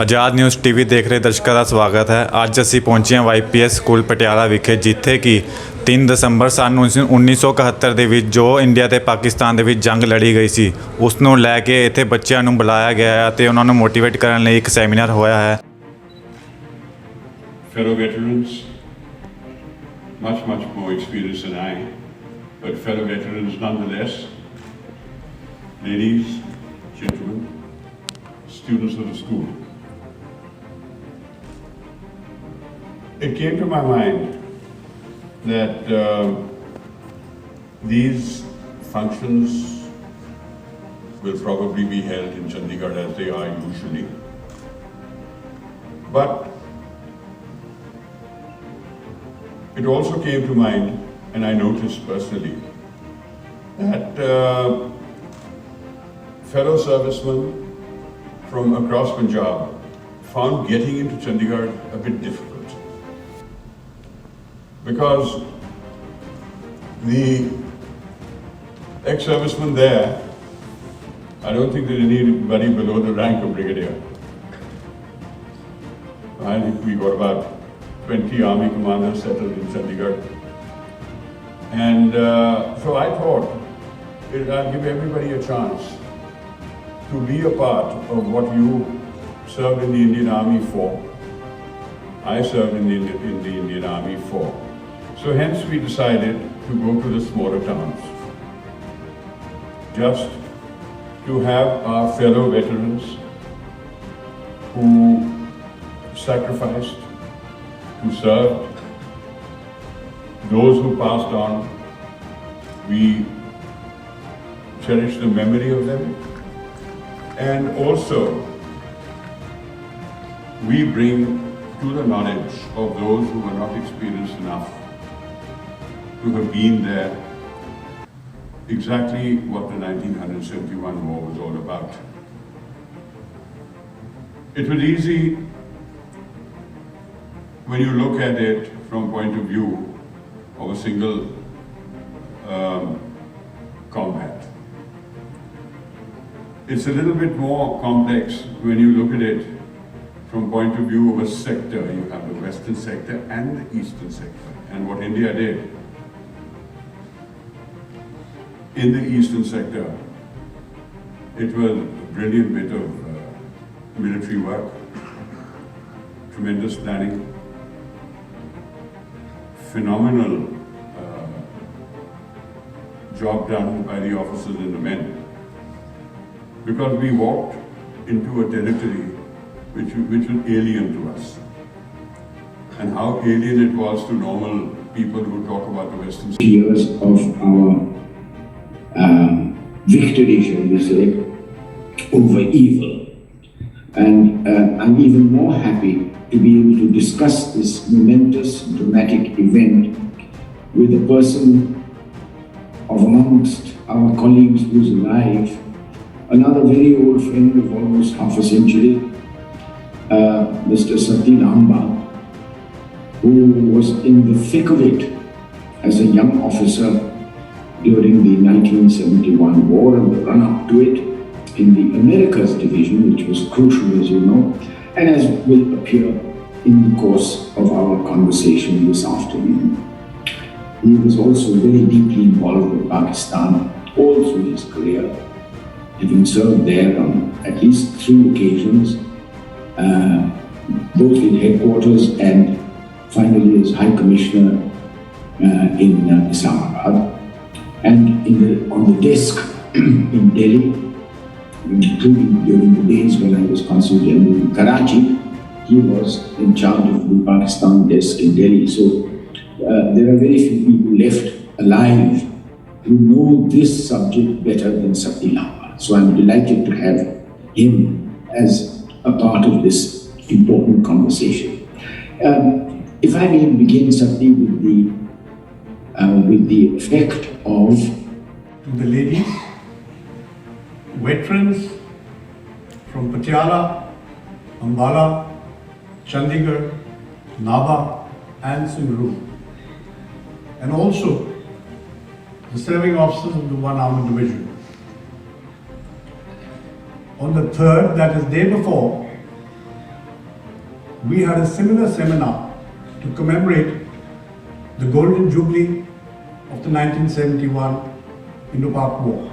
ਆਜ਼ਾਦ news TV ਦੇਖ ਰਹੇ ਦਰਸ਼ਕਾਂ ਦਾ ਸਵਾਗਤ ਹੈ। ਅੱਜ ਅਸੀਂ ਪਹੁੰਚੇ ਹਾਂ YPS ਸਕੂਲ ਪਟਿਆਲਾ ਵਿਖੇ, ਜਿੱਥੇ ਕਿ 3 ਦਸੰਬਰ ਸਨ 1971 ਦੇ ਵਿੱਚ ਜੋ ਇੰਡੀਆ ਤੇ ਪਾਕਿਸਤਾਨ ਦੇ ਵਿੱਚ ਜੰਗ ਲੜੀ ਗਈ ਸੀ, ਉਸ ਨੂੰ ਲੈ ਕੇ ਇੱਥੇ ਬੱਚਿਆਂ ਨੂੰ ਬੁਲਾਇਆ ਗਿਆ ਹੈ ਅਤੇ ਉਹਨਾਂ ਨੂੰ ਮੋਟੀਵੇਟ ਕਰਨ ਲਈ ਇੱਕ ਸੈਮੀਨਾਰ ਹੋਇਆ ਹੈ। Fellow veterans, much more experienced than I, but fellow veterans nonetheless, ladies, gentlemen, students of the school. It came to my mind that these functions will probably be held in Chandigarh as they are usually. But it also came to mind, and I noticed personally, that fellow servicemen from across Punjab found getting into Chandigarh a bit difficult. Because the ex-servicemen there, I don't think there's anybody below the rank of brigadier. I think we got about 20 army commanders settled in Chandigarh. And so I thought I'll give everybody a chance to be a part of what you served in the Indian Army for. I served in the Indian Army for. So hence we decided to go to the smaller towns, just to have our fellow veterans who sacrificed, who served, those who passed on. We cherish the memory of them, and also we bring to the knowledge of those who were not experienced enough to have been there exactly what the 1971 war was all about. It was easy when you look at it from point of view of a single combat. It's a little bit more complex when you look at it from point of view of a sector. You have the western sector and the eastern sector. And what India did in the eastern sector, it was a brilliant bit of military work, tremendous planning, phenomenal job done by the officers and the men, because we walked into a territory which was alien to us. And how alien it was to normal people who talk about the Western years of our victory, shall we say, over evil. And I'm even more happy to be able to discuss this momentous, dramatic event with a person of amongst our colleagues who's alive, another very old friend of almost half a century, Mr. Sati Lamba, who was in the thick of it as a young officer during the 1971 war and the run-up to it in the Americas division, which was crucial, as you know, and as will appear in the course of our conversation this afternoon. He was also very deeply involved with Pakistan all through his career, having served there on at least 3 occasions, both in headquarters and finally as High Commissioner in Islamabad. And on the desk in Delhi, including during the days when I was Consul General in Karachi, he was in charge of the Pakistan desk in Delhi. So there are very few people left alive who know this subject better than Sati Lamba. So I'm delighted to have him as a part of this important conversation. If I may begin, Sati, with the effect of... To the ladies, veterans from Patiala, Ambala, Chandigarh, Naba and Singaroo, and also the serving officers of the 1 Armored Division. On the 3rd, that is day before, we had a similar seminar to commemorate the Golden Jubilee of the 1971 Indo-Pak War.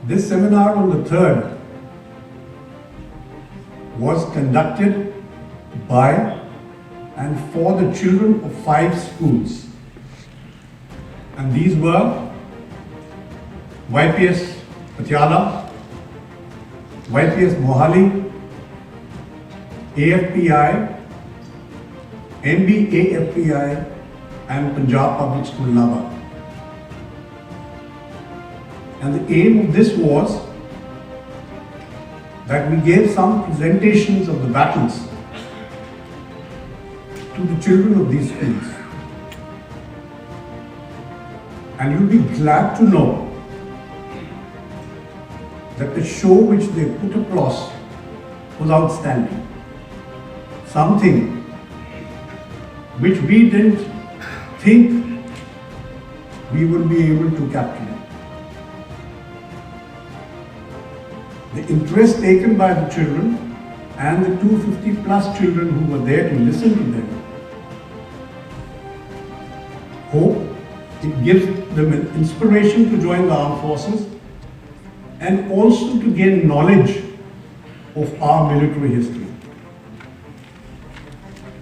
This seminar on the 3rd was conducted by and for the children of 5 schools. And these were YPS Patiala, YPS Mohali, AFPI, MBAFPI and Punjab Public School Naba. And the aim of this was that we gave some presentations of the battles to the children of these schools. And you'll be glad to know that the show which they put across was outstanding. Something which we didn't think we would be able to capture. The interest taken by the children and the 250 plus children who were there to listen to them, hope it gives them an inspiration to join the armed forces and also to gain knowledge of our military history.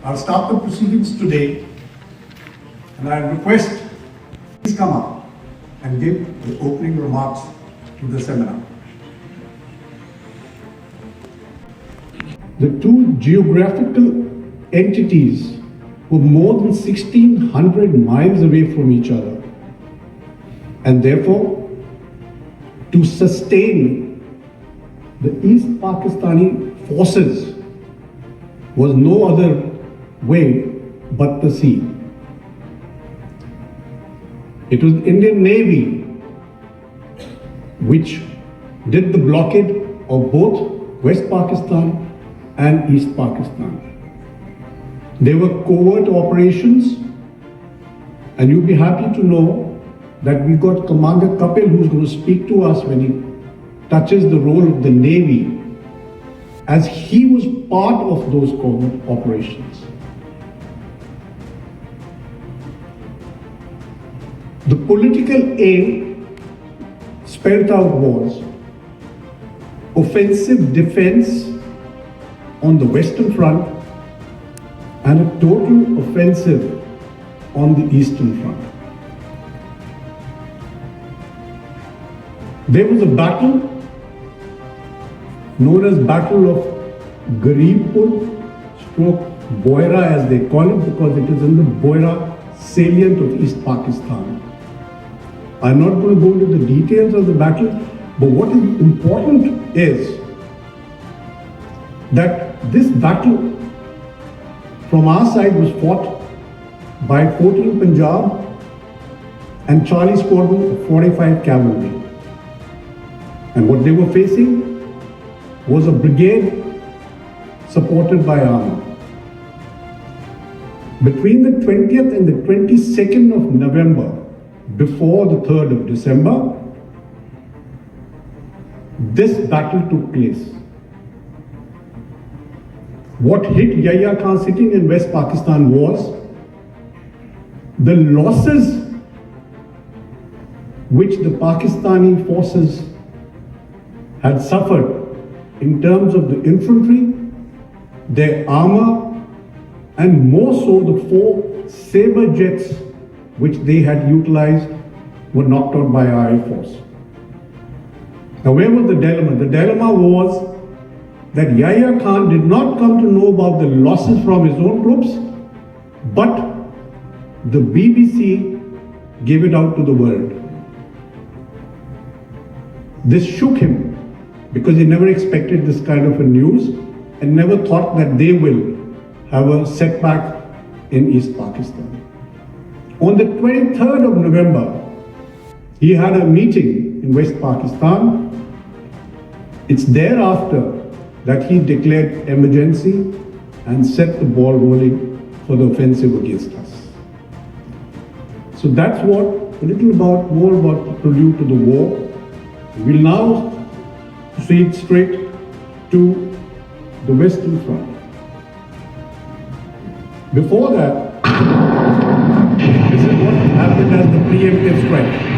I'll start the proceedings today and I request please come up and give the opening remarks to the seminar. The two geographical entities were more than 1,600 miles away from each other, and therefore to sustain the East Pakistani forces was no other way but the sea. It was the Indian Navy which did the blockade of both West Pakistan and East Pakistan. They were covert operations, and you'll be happy to know that we got Commander Kapil who's going to speak to us when he touches the role of the Navy, as he was part of those covert operations. The political aim spelled out was offensive defense on the Western Front and a total offensive on the Eastern Front. There was a battle known as Battle of Garibpur / Boira as they call it, because it is in the Boira salient of East Pakistan. I'm not going to go into the details of the battle, but what is important is that this battle from our side was fought by 14 Punjab and Charlie Squadron of 45 Cavalry. And what they were facing was a brigade supported by army. Between the 20th and the 22nd of November, before the 3rd of December, this battle took place. What hit Yahya Khan sitting in West Pakistan was the losses which the Pakistani forces had suffered in terms of the infantry, their armor, and more so the 4 Sabre jets which they had utilized were knocked out by our Air Force. Now, where was the dilemma? The dilemma was that Yahya Khan did not come to know about the losses from his own troops, but the BBC gave it out to the world. This shook him because he never expected this kind of a news and never thought that they will have a setback in East Pakistan. On the 23rd of November, he had a meeting in West Pakistan. It's thereafter that he declared emergency and set the ball rolling for the offensive against us. So that's what more about the prelude to the war. We'll now proceed straight to the Western Front. Before that, this is what happened as the preemptive strike.